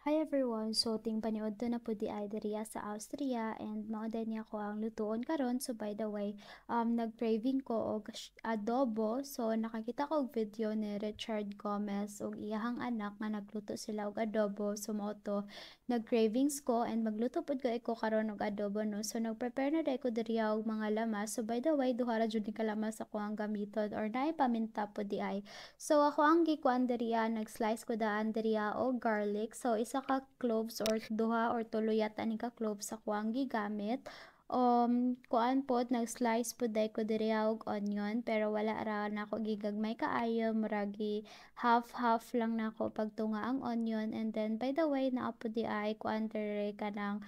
Hi everyone! So, ting paniod to na po di ay diriya sa Austria and mao din niya ko ang lutuon karon. So, by the way, nag-craving ko og adobo. So, nakakita ko og video ni Richard Gomez og iyahang anak nga nagluto sila og adobo. So, mao to nag-cravings ko and magluto pud ko karon og adobo no. So, nag-prepare na dai ko diriya og mga lamas. So, by the way, duha ra jud ni kalamas ako ang gamiton or naay paminta po di ay. So, ako ang gikuan diriya, nag-slice ko daan diriya og garlic. So, isa ka cloves or duha or tulo yata ni ka cloves ako ang gigamit. Kuan pod nag-slice pod dai ko diriya og onion pero wala ra nako gigagmay kaayo, muragi half lang nako pagtunga ang onion. And then by the way naa pod di ay kuan diri kanang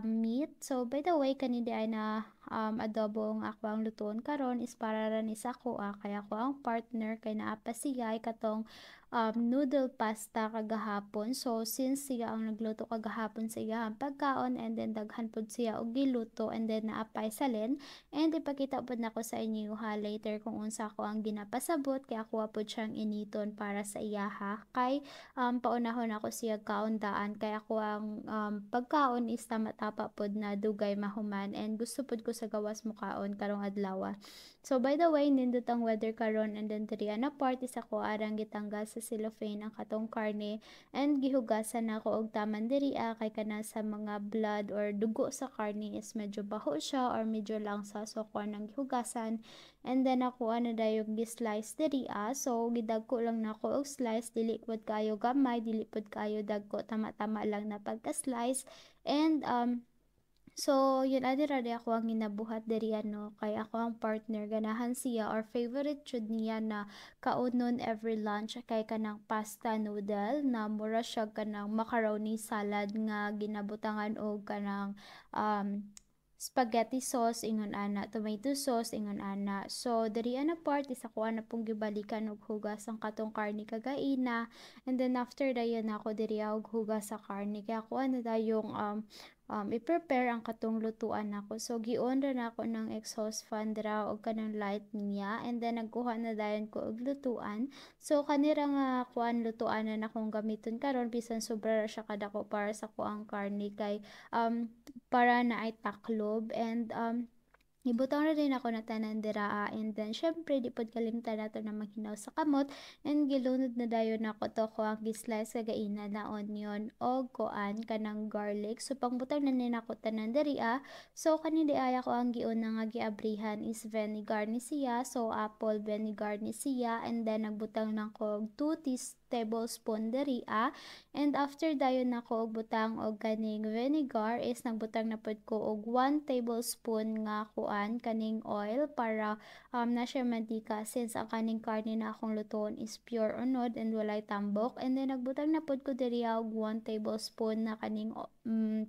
meat. So by the way kani di ay na adobo nga ako ang lutuon karon is para ra ni sa kuha kaya ko ang partner kay naa pa siya katong noodle pasta kagahapon. So since siya ang nagluto kagahapon sa iyang pagkaon and then daghan pud siya og giluto and then naapay salin and ipakita pud nako sa inyo ha later kung unsa ko ang ginapasabot kay ako pud siyang initon para sa iyaha kay paunahon ako siya kaundaan kay ako ang pagkaon is tama-tapa pud na dugay mahuman and gusto pud ko sa gawas mukaon karong adlaw. So by the way, nindot ang weather karon and then diri na part is ako arang gitanggal sa cellophane ang katong karne and gihugasan nako og taman diri kay kana sa mga blood or dugo sa karne is medyo baho siya or medyo langsa so ko nang gihugasan and then ako ano dayog gi-slice diri so gidagko lang nako og slice dili pud kayo gamay dili pud kayo dagko tama-tama lang na pagka-slice and so, yun adira di ako ang ginabuhat diri ano kay ako ang partner ganahan siya or favorite jud niya na kaunon every lunch kay kanang pasta noodle na mura siya kanang macaroni salad nga ginabutangan og kanang um, spaghetti sauce ingon ana, tomato sauce ingon ana. So diri ana part is ako ana pong gibalikan og hugas ang katong karne kagaina and then after dayon ako diri og hugas sa karne kaya ako ano dayong i-prepare ang katong lutuan nako. So gion ra nako ng exhaust fan dira og kanang light niya and then nagkuha na dayon ko og lutuan. So kanira nga kuan lutuan na akong gamiton karon bisan sobra ra siya kadako para sa kuang karne kay para na ay taklob and ibutang na din ako na tanan dira and then syempre di pod kalimtan nato na maghinaw sa kamot and gilunod na dayon ako to ko ang gislice kagaina na onion o kuan kanang garlic so pangbutang na din ako tanan diri so kani di ay ako ang giuna nga giabrihan is vinegar ni siya so apple vinegar ni siya and then nagbutang nako og 2 tablespoon diri and after dayon nako og butang og kaning vinegar is nagbutang na pod ko og 1 tablespoon nga kuan kaning oil para na siya mantika since ang kaning karne na akong lutoon is pure unod and walay tambok and then nagbutang na pod ko diri og 1 tablespoon na kaning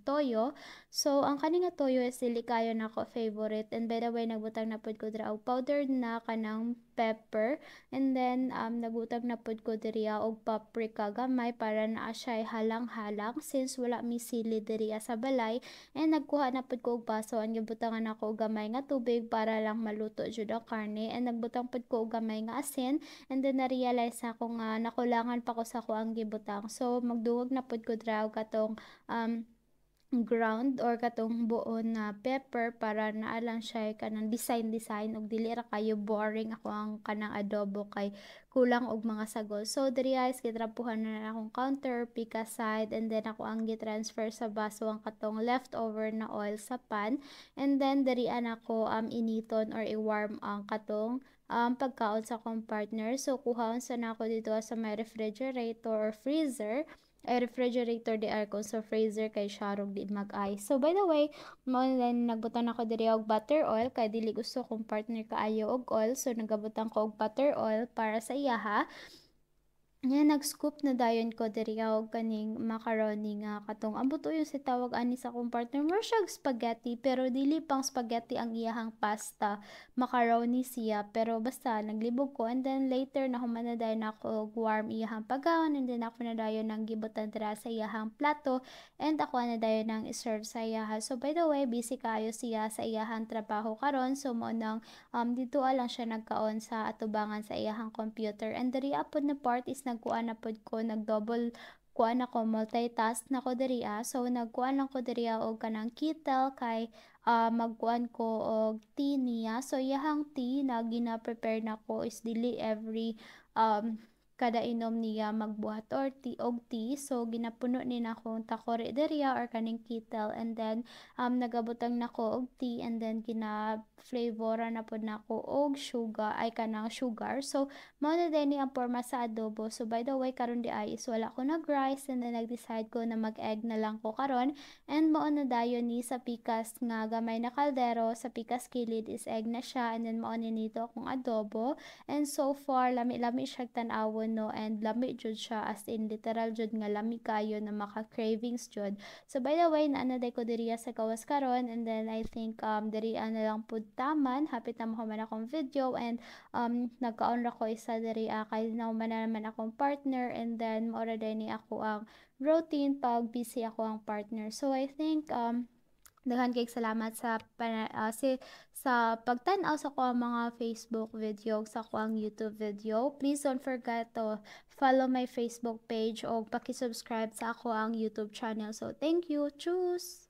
toyo. So ang kaning nga toyo is dili kayo nako favorite and by the way nagbutang na pod ko diri og powdered na kanang pepper and then nagbutang na pod ko diri og paprika gamay para naa siya halang-halang since wala mi sili diri sa balay and nagkuha na pod ko og baso and gibutangan ako og gamay nga tubig para lang maluto jud ang karne and nagbutang pod ko og gamay nga asin and then na-realize ako nga nakulangan pa ko sa kuang gibutang so magduwag na pod ko dra og katong ground or katong buon na pepper para naa lang siya kanang design og dili ra kayo boring ako ang kanang adobo kay kulang og mga sagol. So diri guys gitrapuhan na akong counter pick aside and then ako ang gitransfer sa baso ang katong leftover na oil sa pan and then diri ako initon or i-warm ang katong pagkaon sa akong partner. So kuhaon sa nako dito sa my refrigerator or freezer ay refrigerator di aircon sa freezer kay sharog di mag-ice. So by the way, mo then nagbutan ako diri og butter oil kay dili gusto kong partner kaayo og oil so nagabutan ko og butter oil para sa iya ha. Nga nag-scoop na dayon ko diri og kaning macaroni nga katong ambot yung si tawag ani sa akong partner more siya spaghetti pero dili pang spaghetti ang iyahang pasta macaroni siya pero basta naglibog ko and then later na human na dayon ako og warm iyahang pagkaon and then ako na dayon nang gibutan dira sa iyahang plato and ako na dayon nang i-serve sa iyaha. So by the way busy kayo siya sa iyahang trabaho karon so mo nang dito lang siya nagkaon sa atubangan sa iyahang computer and diri apod na part is nagkuan na pod ko nag double kuan ako multitask na ko diri so nagkuan lang ko diri og kanang kettle kay magkuan ko og tea niya. So iyahang tea na gina-prepare nako is dili every kada inom niya magbuhat or tea og tea. So ginapuno ni nako takore diri or kaning kettle, and then nagabutang nako og tea, and then gina-flavora na pud nako og sugar ay kanang sugar. So mao na din ang porma sa adobo. So by the way karon di ay is wala ko nag-rice, and then nag-decide ko na mag-egg na lang ko karon, and mao na dayon ni sa pikas nga gamay na kaldero, sa pikas kilid is egg na siya, and then mao ni nito akong adobo. And so far lami-lami siya tan-awon no, and lami jud siya, as in literal jud nga lami kayo na maka cravings jud. So by the way naana day ko diriya sa gawas karon, and then I think diriya na lang pud taman, hapit na mahuman akong video, and nagkaon ra ko isa diriya kay nahuman na naman akong partner, and then mao ra din ni ako ang routine pag busy ako ang partner. So I think daghan kay salamat sa sa pagtan-aw sa ko ang mga Facebook video, sa ko ang YouTube video. Please don't forget to follow my Facebook page o paki-subscribe sa ako ang YouTube channel. So thank you. Choose.